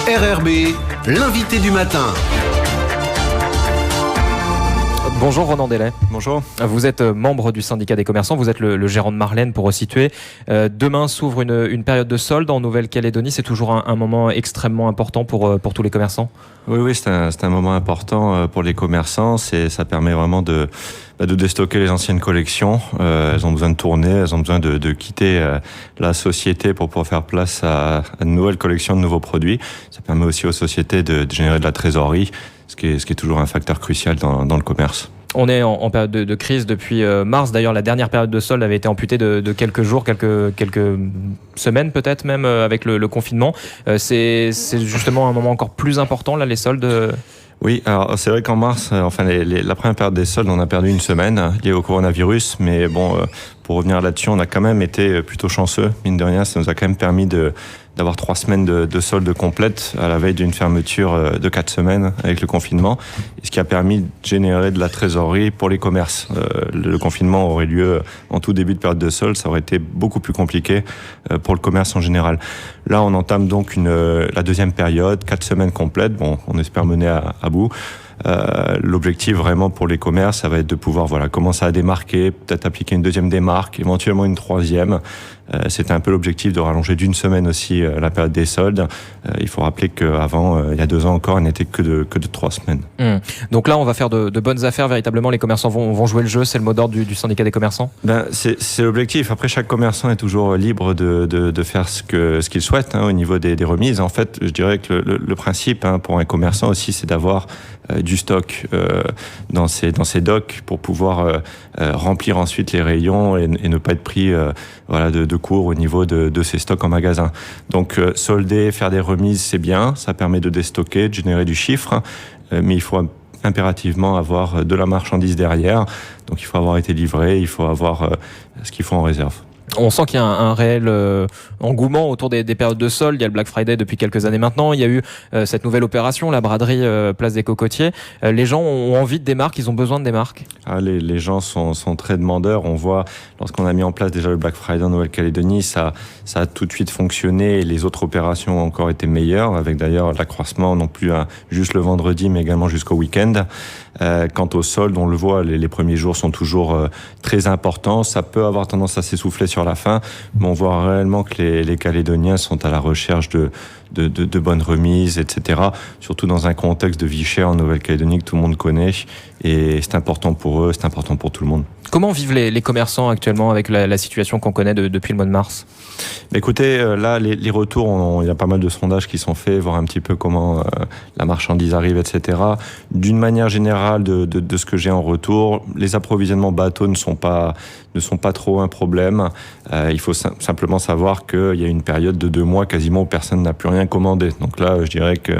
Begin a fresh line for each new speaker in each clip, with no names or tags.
RRB, l'invité du matin.
Bonjour Ronan Delay.
Bonjour.
Vous êtes membre du syndicat des commerçants, vous êtes le gérant de Marlène pour resituer. Demain s'ouvre une période de solde en Nouvelle-Calédonie. C'est toujours un moment extrêmement important pour tous les commerçants.
Oui, c'est un moment important pour les commerçants. Ça permet vraiment de déstocker les anciennes collections. Elles ont besoin de tourner, elles ont besoin de quitter la société pour pouvoir faire place à de nouvelles collections, de nouveaux produits. Ça permet aussi aux sociétés de générer de la trésorerie, ce qui est toujours un facteur crucial dans le commerce.
On est en période de crise depuis mars. D'ailleurs, la dernière période de solde avait été amputée de quelques jours, quelques semaines peut-être même avec le confinement. C'est justement un moment encore plus important, là, les soldes.
Oui, alors c'est vrai qu'en mars, la première période des soldes, on a perdu une semaine liée au coronavirus, mais bon, pour revenir là-dessus, on a quand même été plutôt chanceux, mine de rien, ça nous a quand même permis d'avoir 3 semaines de soldes complètes à la veille d'une fermeture de 4 semaines avec le confinement, ce qui a permis de générer de la trésorerie pour les commerces. Le confinement aurait lieu en tout début de période de solde, ça aurait été beaucoup plus compliqué pour le commerce en général. Là, on entame donc la deuxième période, 4 semaines complètes, bon, on espère mener à bout. L'objectif vraiment pour les commerces, ça va être de pouvoir commencer à démarquer, peut-être appliquer une deuxième démarque, éventuellement une troisième. C'était un peu l'objectif de rallonger d'une semaine aussi la période des soldes. Il faut rappeler qu'avant, il y a 2 ans encore, elle n'était que de 3 semaines.
Donc là, on va faire de bonnes affaires véritablement. Les commerçants vont jouer le jeu, c'est le mot d'ordre du syndicat des commerçants.
C'est l'objectif. Après, chaque commerçant est toujours libre de faire ce qu'il souhaite au niveau des remises. En fait, je dirais que le principe pour un commerçant aussi, c'est d'avoir du stock dans ses docks pour pouvoir remplir ensuite les rayons et ne pas être pris de court au niveau de ses stocks en magasin. Donc solder, faire des remises, c'est bien, ça permet de déstocker, de générer du chiffre, mais il faut impérativement avoir de la marchandise derrière. Donc il faut avoir été livré, il faut avoir ce qu'il faut en réserve.
On sent qu'il y a un réel engouement autour des périodes de solde. Il y a le Black Friday depuis quelques années maintenant. Il y a eu cette nouvelle opération, la braderie Place des Cocotiers. Les gens ont envie de des marques, ils ont besoin de des marques.
Les gens sont très demandeurs. On voit, lorsqu'on a mis en place déjà le Black Friday en Nouvelle-Calédonie, ça a tout de suite fonctionné et les autres opérations ont encore été meilleures, avec d'ailleurs l'accroissement non plus juste le vendredi, mais également jusqu'au week-end. Quant aux soldes, on le voit, les premiers jours sont toujours très importants. Ça peut avoir tendance à s'essouffler sur la fin, mais on voit réellement que les Calédoniens sont à la recherche de bonnes remises, etc. Surtout dans un contexte de vie chère en Nouvelle-Calédonie que tout le monde connaît. Et c'est important pour eux, c'est important pour tout le monde.
Comment vivent les commerçants actuellement avec la situation qu'on connaît depuis le mois de mars ?
Écoutez, là, les retours, il y a pas mal de sondages qui sont faits, voir un petit peu comment la marchandise arrive, etc. D'une manière générale, de ce que j'ai en retour, les approvisionnements bateaux ne sont pas trop un problème. Il faut simplement savoir qu'il y a une période de 2 mois quasiment où personne n'a plus rien commandé. Donc là, je dirais que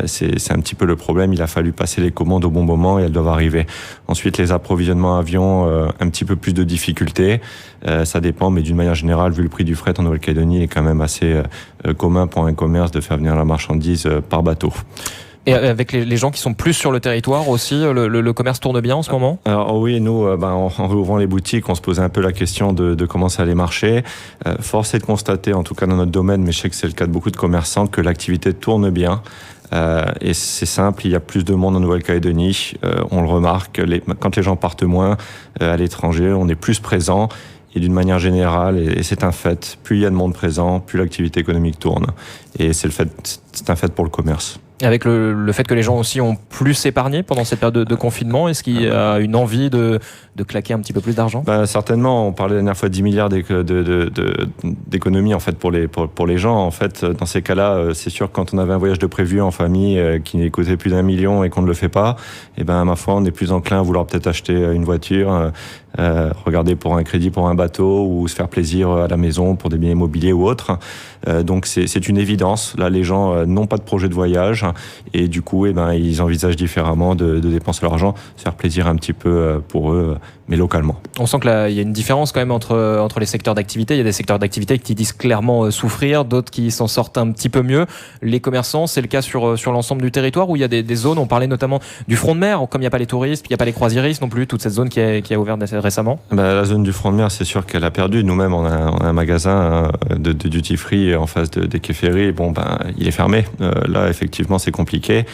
c'est un petit peu le problème. Il a fallu passer les commandes au bon moment et elles doivent arriver. Ensuite, les approvisionnements avions, un petit peu plus de difficultés. Ça dépend, mais d'une manière générale, vu le prix du fret en Nouvelle-Calédonie, il est quand même assez commun pour un commerce de faire venir la marchandise par bateau.
Et avec les gens qui sont plus sur le territoire aussi, le commerce tourne bien en ce moment ?
Alors oui, nous, en réouvrant les boutiques, on se posait un peu la question de comment ça allait marcher. Force est de constater, en tout cas dans notre domaine, mais je sais que c'est le cas de beaucoup de commerçants, que l'activité tourne bien. Et c'est simple, il y a plus de monde en Nouvelle-Calédonie. On le remarque, quand les gens partent moins à l'étranger, on est plus présent. Et d'une manière générale, et c'est un fait, plus il y a de monde présent, plus l'activité économique tourne. Et c'est un fait pour le commerce.
Avec le fait que les gens aussi ont plus épargné pendant cette période de confinement, est-ce qu'il y a une envie de claquer un petit peu plus d'argent ?
Certainement, on parlait la dernière fois de 10 milliards d'économies en fait pour les gens. En fait, dans ces cas-là, c'est sûr que quand on avait un voyage de prévu en famille qui coûtait plus d'1 million et qu'on ne le fait pas, ma foi, on est plus enclin à vouloir peut-être acheter une voiture, regarder pour un crédit pour un bateau ou se faire plaisir à la maison pour des biens immobiliers ou autres. Donc c'est une évidence. Là, les gens n'ont pas de projet de voyage. chômage et du coup ils envisagent différemment de dépenser leur argent, se faire plaisir un petit peu pour eux, mais localement.
On sent qu'il y a une différence quand même entre les secteurs d'activité. Il y a des secteurs d'activité qui disent clairement souffrir, d'autres qui s'en sortent un petit peu mieux. Les commerçants, c'est le cas sur l'ensemble du territoire où il y a des zones, on parlait notamment du front de mer, comme il n'y a pas les touristes, il n'y a pas les croisiéristes non plus, toute cette zone qui a ouvert récemment.
La zone du front de mer, c'est sûr qu'elle a perdu. Nous-mêmes, on a un magasin de duty free en face des quais ferrés. Il est fermé. Là, effectivement, c'est compliqué.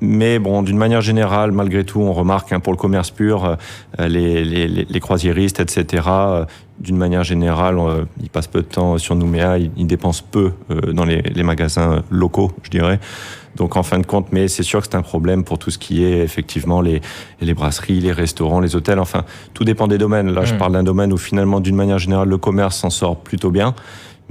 Mais bon, d'une manière générale, malgré tout, on remarque pour le commerce pur, les croisiéristes, etc., d'une manière générale, ils passent peu de temps sur Nouméa, ils dépensent peu dans les magasins locaux, je dirais. Donc en fin de compte, mais c'est sûr que c'est un problème pour tout ce qui est effectivement les brasseries, les restaurants, les hôtels, enfin tout dépend des domaines. Là, je parle d'un domaine où finalement, d'une manière générale, le commerce s'en sort plutôt bien.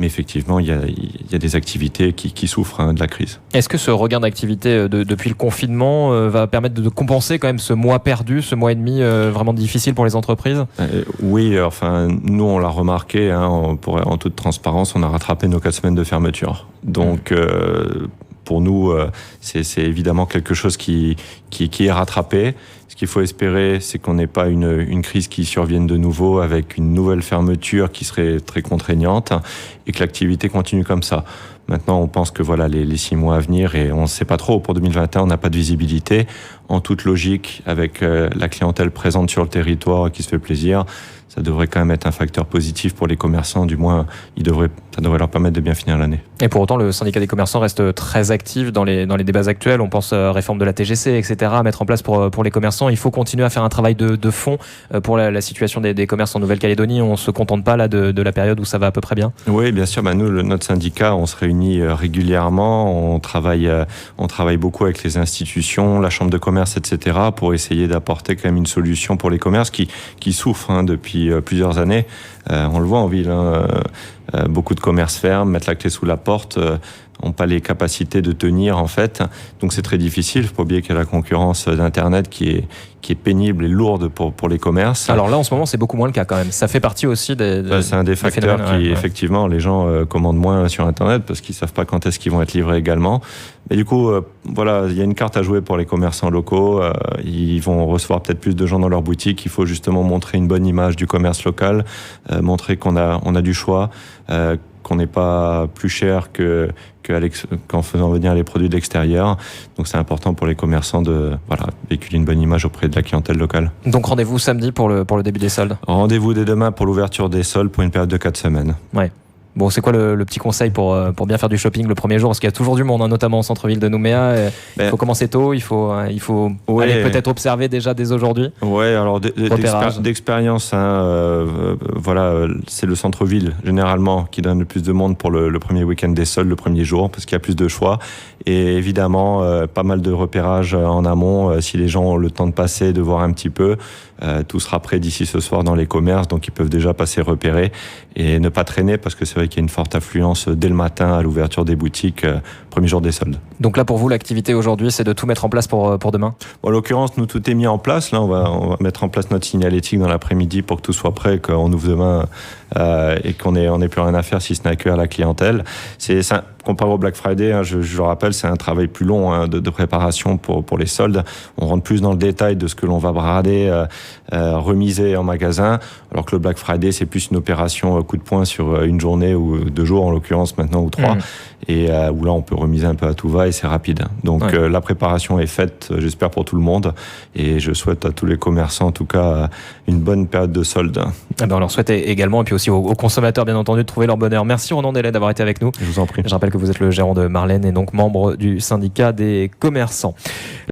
Mais effectivement, il y a des activités qui souffrent de la crise.
Est-ce que ce regain d'activité depuis le confinement va permettre de compenser quand même ce mois perdu, ce mois et demi vraiment difficile pour les entreprises ?
Oui, enfin, nous, on l'a remarqué, en toute transparence, on a rattrapé nos 4 semaines de fermeture. Donc, pour nous, c'est évidemment quelque chose qui est rattrapé. Ce qu'il faut espérer, c'est qu'on n'ait pas une crise qui survienne de nouveau avec une nouvelle fermeture qui serait très contraignante et que l'activité continue comme ça. Maintenant, on pense que voilà les 6 mois à venir et on ne sait pas trop. Pour 2021, on n'a pas de visibilité. En toute logique, avec la clientèle présente sur le territoire qui se fait plaisir, ça devrait quand même être un facteur positif pour les commerçants. Du moins, ça devrait leur permettre de bien finir l'année.
Et pour autant, le syndicat des commerçants reste très actif dans les débats actuels. On pense réforme de la TGC, etc., à mettre en place pour les commerçants. Il faut continuer à faire un travail de fond pour la situation des commerces en Nouvelle-Calédonie. On ne se contente pas là de la période où ça va à peu près bien.
Oui, bien sûr. Nous, notre syndicat, on se réunit régulièrement. On travaille beaucoup avec les institutions, la chambre de commerce, etc., pour essayer d'apporter quand même une solution pour les commerces qui souffrent depuis plusieurs années. On le voit en ville. Beaucoup de commerces ferment, mettent la clé sous la porte, n'ont pas les capacités de tenir en fait. Donc c'est très difficile. Il ne faut pas oublier qu'il y a la concurrence d'Internet qui est pénible et lourde pour les commerces.
Alors là, en ce moment, c'est beaucoup moins le cas quand même. Ça fait partie aussi
c'est un des facteurs effectivement, les gens commandent moins sur Internet parce qu'ils ne savent pas quand est-ce qu'ils vont être livrés également. Mais du coup, il y a une carte à jouer pour les commerçants locaux. Ils vont recevoir peut-être plus de gens dans leur boutique. Il faut justement montrer une bonne image du commerce local, montrer qu'on a du choix, qu'on n'est pas plus cher qu'en faisant venir les produits de l'extérieur. Donc c'est important pour les commerçants de véhiculer une bonne image auprès de la clientèle locale.
Donc rendez-vous samedi pour le début des soldes.
Rendez-vous dès demain pour l'ouverture des soldes pour une période de 4 semaines.
Ouais. Bon, c'est quoi le petit conseil pour bien faire du shopping le premier jour ? Parce qu'il y a toujours du monde, notamment au centre-ville de Nouméa. Il faut commencer tôt, il faut aller peut-être observer déjà dès aujourd'hui.
Oui, alors d'expérience, c'est le centre-ville généralement qui donne le plus de monde pour le premier week-end des soldes, le premier jour, parce qu'il y a plus de choix. Et évidemment, pas mal de repérage en amont, si les gens ont le temps de passer, de voir un petit peu. Tout sera prêt d'ici ce soir dans les commerces, donc ils peuvent déjà passer repérer et ne pas traîner parce que c'est vrai qu'il y a une forte affluence dès le matin à l'ouverture des boutiques, premier jour des soldes.
Donc là, pour vous, l'activité aujourd'hui, c'est de tout mettre en place pour demain ?
En l'occurrence, nous, tout est mis en place. Là, on va mettre en place notre signalétique dans l'après-midi pour que tout soit prêt, qu'on ouvre demain et qu'on n'ait plus rien à faire si ce n'est accueillir la clientèle. Comparé au Black Friday, je le rappelle, c'est un travail plus long de préparation pour les soldes. On rentre plus dans le détail de ce que l'on va brader, remiser en magasin, alors que le Black Friday, c'est plus une opération coup de poing sur une journée ou 2 jours, en l'occurrence maintenant, ou 3, et où là, on peut remiser un peu à tout va et c'est rapide. Donc la préparation est faite, j'espère, pour tout le monde, et je souhaite à tous les commerçants, en tout cas, une bonne période de soldes.
On leur souhaite également, et puis aussi aux consommateurs, bien entendu, de trouver leur bonheur. Merci Ronan Delay d'avoir été avec nous.
Je vous en prie.
Je rappelle que vous êtes le gérant de Marlène et donc membre du syndicat des commerçants.